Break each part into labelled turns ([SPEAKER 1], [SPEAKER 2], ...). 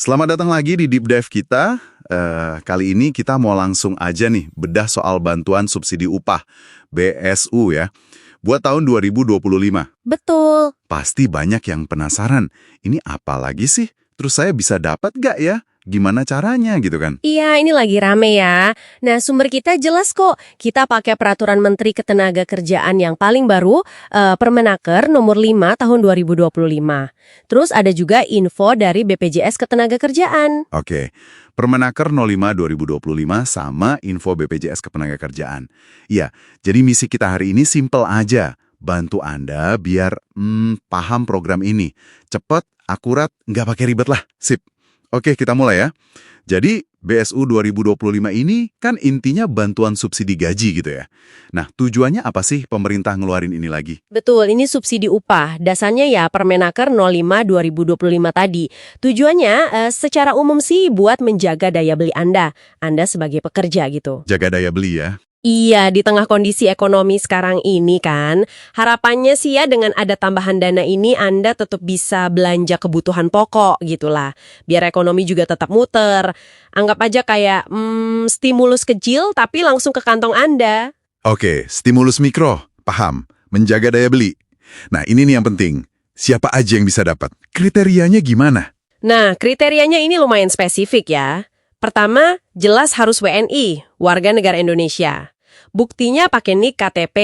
[SPEAKER 1] Selamat datang lagi di Deep Dive kita. Kali ini kita mau langsung aja nih bedah soal bantuan subsidi upah, BSU ya, buat tahun 2025.
[SPEAKER 2] Betul.
[SPEAKER 1] Pasti banyak yang penasaran, ini apa lagi sih? Terus saya bisa dapat nggak ya? Gimana caranya gitu kan?
[SPEAKER 2] Iya, ini lagi rame ya. Nah, sumber kita jelas kok. Kita pakai Peraturan Menteri Ketenagakerjaan yang paling baru, Permenaker nomor 5 tahun 2025. Terus ada juga info dari BPJS Ketenagakerjaan.
[SPEAKER 1] Oke, Permenaker 05 2025 sama info BPJS Ketenagakerjaan. Iya, jadi misi kita hari ini simple aja. Bantu Anda biar paham program ini. Cepet, akurat, nggak pakai ribet lah. Sip. Oke, kita mulai ya. Jadi, BSU 2025 ini kan intinya bantuan subsidi gaji gitu ya. Nah, tujuannya apa sih pemerintah ngeluarin ini lagi?
[SPEAKER 2] Betul, ini subsidi upah. Dasarnya ya Permenaker 05 2025 tadi. Tujuannya secara umum sih buat menjaga daya beli Anda sebagai pekerja gitu.
[SPEAKER 1] Jaga daya beli ya.
[SPEAKER 2] Iya, di tengah kondisi ekonomi sekarang ini kan, harapannya sih ya dengan ada tambahan dana ini Anda tetap bisa belanja kebutuhan pokok gitulah. Biar ekonomi juga tetap muter. Anggap aja kayak stimulus kecil tapi langsung ke kantong Anda.
[SPEAKER 1] Oke, stimulus mikro, paham. Menjaga daya beli. Nah, ini nih yang penting. Siapa aja yang bisa dapat? Kriterianya gimana?
[SPEAKER 2] Nah, kriterianya ini lumayan spesifik ya. Pertama, jelas harus WNI, warga negara Indonesia. Buktinya pakai NIK KTP.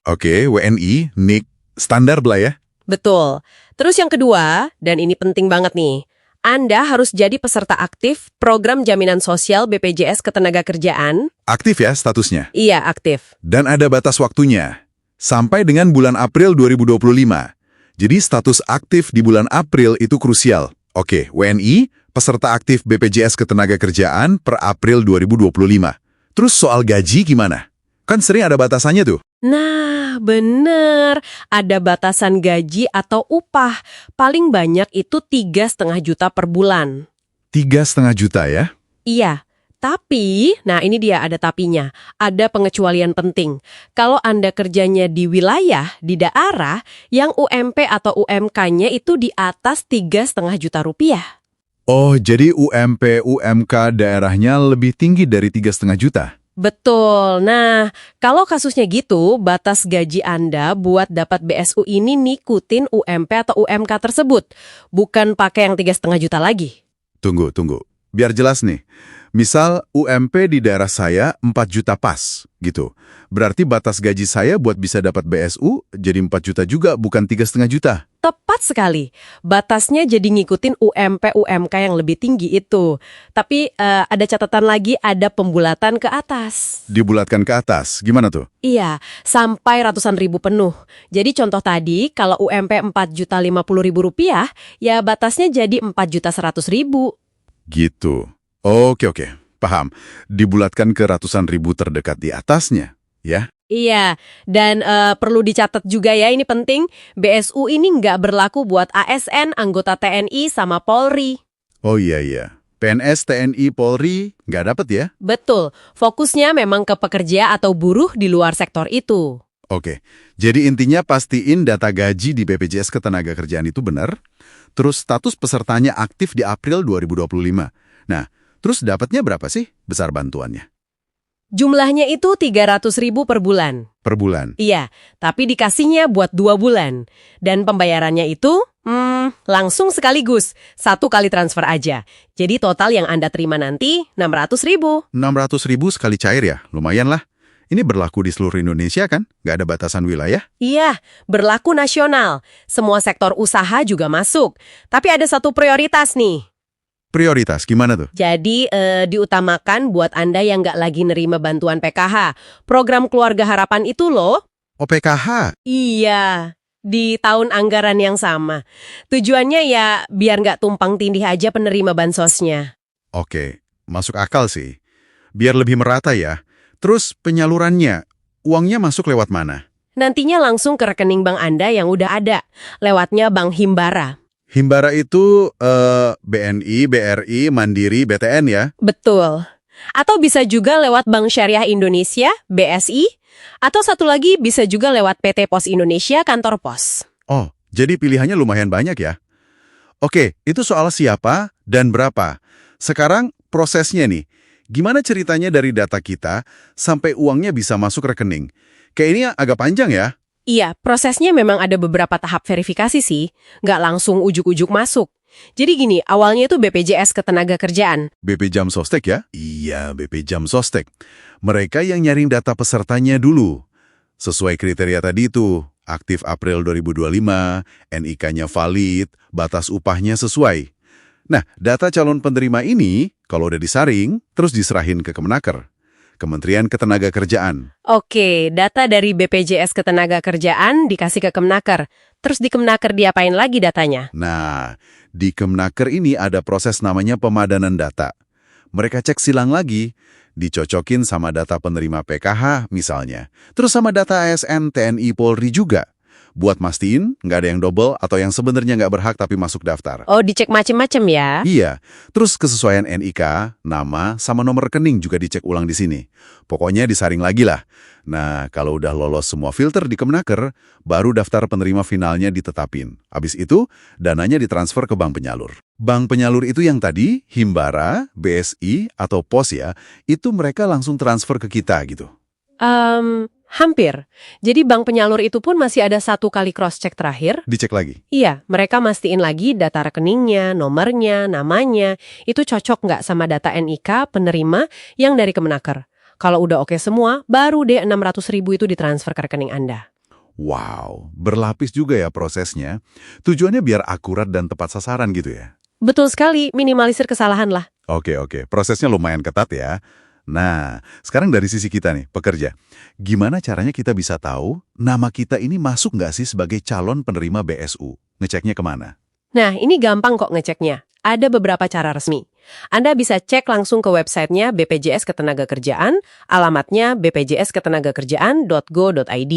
[SPEAKER 1] Oke, WNI, NIK, standar lah ya.
[SPEAKER 2] Betul. Terus yang kedua, dan ini penting banget nih, Anda harus jadi peserta aktif program jaminan sosial BPJS Ketenagakerjaan.
[SPEAKER 1] Aktif ya statusnya.
[SPEAKER 2] Iya, aktif.
[SPEAKER 1] Dan ada batas waktunya. Sampai dengan bulan April 2025. Jadi status aktif di bulan April itu krusial. Oke, WNI, peserta aktif BPJS Ketenagakerjaan per April 2025. Terus soal gaji gimana? Kan sering ada batasannya tuh.
[SPEAKER 2] Nah, bener. Ada batasan gaji atau upah. Paling banyak itu 3,5 juta per bulan.
[SPEAKER 1] 3,5 juta ya?
[SPEAKER 2] Iya. Tapi, nah ini dia ada tapinya. Ada pengecualian penting. Kalau Anda kerjanya di wilayah, di daerah, yang UMP atau UMK-nya itu di atas 3,5 juta rupiah.
[SPEAKER 1] Oh, jadi UMP, UMK daerahnya lebih tinggi dari 3,5 juta?
[SPEAKER 2] Betul. Nah, kalau kasusnya gitu, batas gaji Anda buat dapat BSU ini ngikutin UMP atau UMK tersebut. Bukan pakai yang 3,5 juta lagi.
[SPEAKER 1] Tunggu. Biar jelas nih. Misal UMP di daerah saya 4 juta pas, gitu. Berarti batas gaji saya buat bisa dapat BSU jadi 4 juta juga, bukan 3,5 juta.
[SPEAKER 2] Tepat sekali. Batasnya jadi ngikutin UMP UMK yang lebih tinggi itu. Tapi ada catatan lagi, ada pembulatan ke atas.
[SPEAKER 1] Dibulatkan ke atas, gimana tuh?
[SPEAKER 2] Iya, sampai ratusan ribu penuh. Jadi contoh tadi, kalau UMP 4.050.000 rupiah, ya batasnya jadi 4.100.000.
[SPEAKER 1] Gitu. Oke, paham. Dibulatkan ke ratusan ribu terdekat di atasnya, ya?
[SPEAKER 2] Iya, dan perlu dicatat juga ya, ini penting, BSU ini nggak berlaku buat ASN, anggota TNI, sama Polri.
[SPEAKER 1] Oh iya. PNS, TNI, Polri nggak dapat ya?
[SPEAKER 2] Betul, fokusnya memang ke pekerja atau buruh di luar sektor itu.
[SPEAKER 1] Oke, jadi intinya pastiin data gaji di BPJS Ketenagakerjaan itu benar, terus status pesertanya aktif di April 2025. Nah, terus dapatnya berapa sih besar bantuannya?
[SPEAKER 2] Jumlahnya itu 300.000 per bulan.
[SPEAKER 1] Per bulan?
[SPEAKER 2] Iya, tapi dikasihnya buat 2 bulan. Dan pembayarannya itu langsung sekaligus, 1 kali transfer aja. Jadi total yang Anda terima nanti 600.000.
[SPEAKER 1] 600.000 sekali cair ya? Lumayan lah. Ini berlaku di seluruh Indonesia kan? Nggak ada batasan wilayah?
[SPEAKER 2] Iya, berlaku nasional. Semua sektor usaha juga masuk. Tapi ada satu prioritas nih.
[SPEAKER 1] Prioritas, gimana tuh?
[SPEAKER 2] Jadi, diutamakan buat Anda yang nggak lagi nerima bantuan PKH. Program Keluarga Harapan itu loh.
[SPEAKER 1] OPKH?
[SPEAKER 2] Iya, di tahun anggaran yang sama. Tujuannya ya biar nggak tumpang tindih aja penerima bansosnya.
[SPEAKER 1] Oke, masuk akal sih. Biar lebih merata ya. Terus penyalurannya, uangnya masuk lewat mana?
[SPEAKER 2] Nantinya langsung ke rekening bank Anda yang udah ada. Lewatnya Bank Himbara.
[SPEAKER 1] Himbara itu BNI, BRI, Mandiri, BTN ya?
[SPEAKER 2] Betul. Atau bisa juga lewat Bank Syariah Indonesia, BSI. Atau satu lagi bisa juga lewat PT Pos Indonesia, kantor pos.
[SPEAKER 1] Oh, jadi pilihannya lumayan banyak ya? Oke, itu soal siapa dan berapa. Sekarang prosesnya nih. Gimana ceritanya dari data kita sampai uangnya bisa masuk rekening? Kayak ini agak panjang ya.
[SPEAKER 2] Iya, prosesnya memang ada beberapa tahap verifikasi sih, nggak langsung ujuk-ujuk masuk. Jadi gini, awalnya itu BPJS Ketenagakerjaan.
[SPEAKER 1] BP Jam Sostek ya? Iya, BP Jam Sostek. Mereka yang nyaring data pesertanya dulu. Sesuai kriteria tadi itu, aktif April 2025, NIK-nya valid, batas upahnya sesuai. Nah, data calon penerima ini, kalau udah disaring, terus diserahin ke Kemenaker, Kementerian Ketenagakerjaan.
[SPEAKER 2] Oke, data dari BPJS Ketenagakerjaan dikasih ke Kemenaker. Terus di Kemenaker diapain lagi datanya?
[SPEAKER 1] Nah, di Kemenaker ini ada proses namanya pemadanan data. Mereka cek silang lagi, dicocokin sama data penerima PKH misalnya. Terus sama data ASN, TNI, Polri juga. Buat mastiin nggak ada yang double atau yang sebenarnya nggak berhak tapi masuk daftar.
[SPEAKER 2] Oh, dicek macem-macem ya?
[SPEAKER 1] Iya, terus kesesuaian NIK, nama, sama nomor rekening juga dicek ulang di sini. Pokoknya disaring lagi lah. Nah, kalau udah lolos semua filter di Kemenaker, baru daftar penerima finalnya ditetapin. Habis itu, dananya ditransfer ke bank penyalur. Bank penyalur itu yang tadi, Himbara, BSI, atau POS ya, itu mereka langsung transfer ke kita gitu.
[SPEAKER 2] Hampir. Jadi bank penyalur itu pun masih ada satu kali cross-check terakhir.
[SPEAKER 1] Dicek lagi.
[SPEAKER 2] Iya, mereka mastiin lagi data rekeningnya, nomornya, namanya, itu cocok nggak sama data NIK penerima yang dari Kemenaker. Kalau udah oke semua, baru deh 600.000 itu ditransfer ke rekening Anda.
[SPEAKER 1] Wow, berlapis juga ya prosesnya. Tujuannya biar akurat dan tepat sasaran gitu ya?
[SPEAKER 2] Betul sekali, minimalisir kesalahan lah.
[SPEAKER 1] Oke, prosesnya lumayan ketat ya. Nah, sekarang dari sisi kita nih, pekerja. Gimana caranya kita bisa tahu nama kita ini masuk nggak sih sebagai calon penerima BSU? Ngeceknya kemana?
[SPEAKER 2] Nah, ini gampang kok ngeceknya. Ada beberapa cara resmi. Anda bisa cek langsung ke websitenya BPJS Ketenagakerjaan, alamatnya bpjsketenagakerjaan.go.id.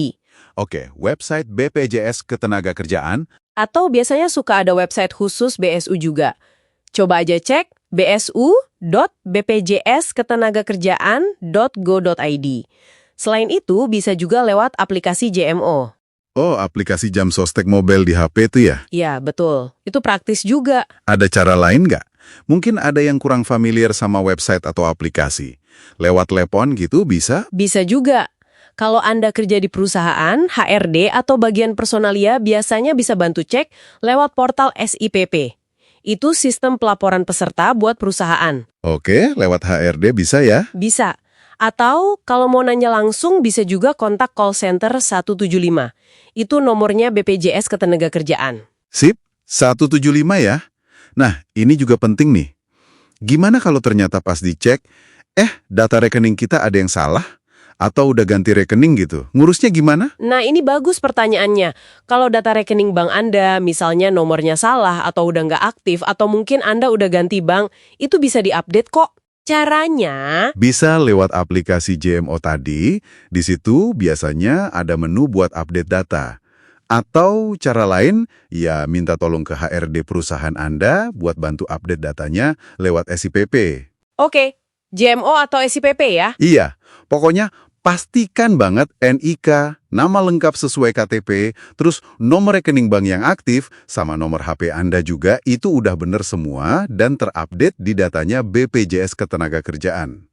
[SPEAKER 1] Oke, website BPJS Ketenagakerjaan.
[SPEAKER 2] Atau biasanya suka ada website khusus BSU juga. Coba aja cek bsu.bpjsketenagakerjaan.go.id. Selain itu, bisa juga lewat aplikasi JMO.
[SPEAKER 1] Oh, aplikasi Jam Sostek Mobile di HP itu ya?
[SPEAKER 2] Ya, betul. Itu praktis juga.
[SPEAKER 1] Ada cara lain nggak? Mungkin ada yang kurang familiar sama website atau aplikasi. Lewat telepon gitu bisa?
[SPEAKER 2] Bisa juga. Kalau Anda kerja di perusahaan, HRD atau bagian personalia biasanya bisa bantu cek lewat portal SIPP. Itu sistem pelaporan peserta buat perusahaan.
[SPEAKER 1] Oke, lewat HRD bisa ya?
[SPEAKER 2] Bisa. Atau kalau mau nanya langsung bisa juga kontak call center 175. Itu nomornya BPJS Ketenagakerjaan.
[SPEAKER 1] Sip, 175 ya. Nah, ini juga penting nih. Gimana kalau ternyata pas dicek, data rekening kita ada yang salah? Atau udah ganti rekening gitu? Ngurusnya gimana?
[SPEAKER 2] Nah, ini bagus pertanyaannya. Kalau data rekening bank Anda, misalnya nomornya salah atau udah nggak aktif, atau mungkin Anda udah ganti bank, itu bisa diupdate kok. Caranya?
[SPEAKER 1] Bisa lewat aplikasi JMO tadi, di situ biasanya ada menu buat update data. Atau cara lain, ya minta tolong ke HRD perusahaan Anda buat bantu update datanya lewat SIPP.
[SPEAKER 2] Oke, JMO atau SIPP ya?
[SPEAKER 1] Iya, pokoknya pastikan banget NIK, nama lengkap sesuai KTP, terus nomor rekening bank yang aktif, sama nomor HP Anda juga, itu udah bener semua dan terupdate di datanya BPJS Ketenagakerjaan.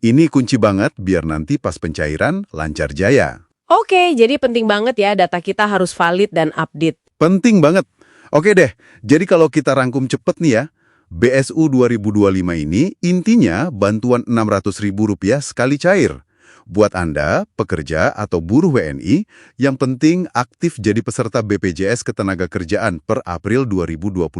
[SPEAKER 1] Ini kunci banget biar nanti pas pencairan lancar jaya.
[SPEAKER 2] Oke, jadi penting banget ya data kita harus valid dan update.
[SPEAKER 1] Penting banget. Oke deh, jadi kalau kita rangkum cepet nih ya, BSU 2025 ini intinya bantuan Rp600.000 sekali cair. Buat Anda, pekerja atau buruh WNI, yang penting aktif jadi peserta BPJS Ketenagakerjaan per April 2025.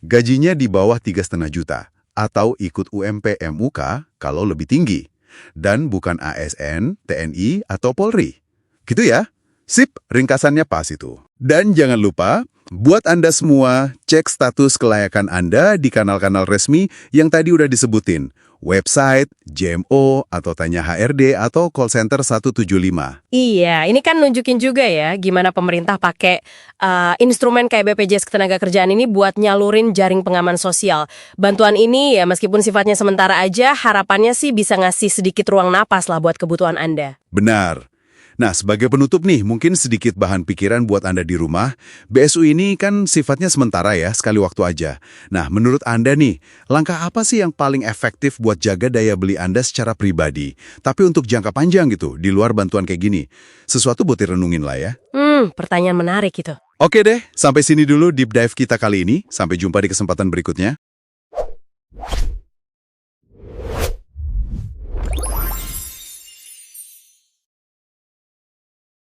[SPEAKER 1] Gajinya di bawah 3,5 juta, atau ikut UMP MUK kalau lebih tinggi. Dan bukan ASN, TNI, atau Polri. Gitu ya? Sip, ringkasannya pas itu. Dan jangan lupa, buat Anda semua, cek status kelayakan Anda di kanal-kanal resmi yang tadi udah disebutin. Website, JMO, atau tanya HRD, atau call center 175.
[SPEAKER 2] Iya, ini kan nunjukin juga ya gimana pemerintah pakai instrumen kayak BPJS Ketenagakerjaan ini buat nyalurin jaring pengaman sosial. Bantuan ini ya meskipun sifatnya sementara aja, harapannya sih bisa ngasih sedikit ruang napas lah buat kebutuhan Anda.
[SPEAKER 1] Benar. Nah, sebagai penutup nih, mungkin sedikit bahan pikiran buat Anda di rumah. BSU ini kan sifatnya sementara ya, sekali waktu aja. Nah, menurut Anda nih, langkah apa sih yang paling efektif buat jaga daya beli Anda secara pribadi? Tapi untuk jangka panjang gitu, di luar bantuan kayak gini. Sesuatu buat direnungin lah ya.
[SPEAKER 2] Pertanyaan menarik itu.
[SPEAKER 1] Oke deh, sampai sini dulu deep dive kita kali ini. Sampai jumpa di kesempatan berikutnya.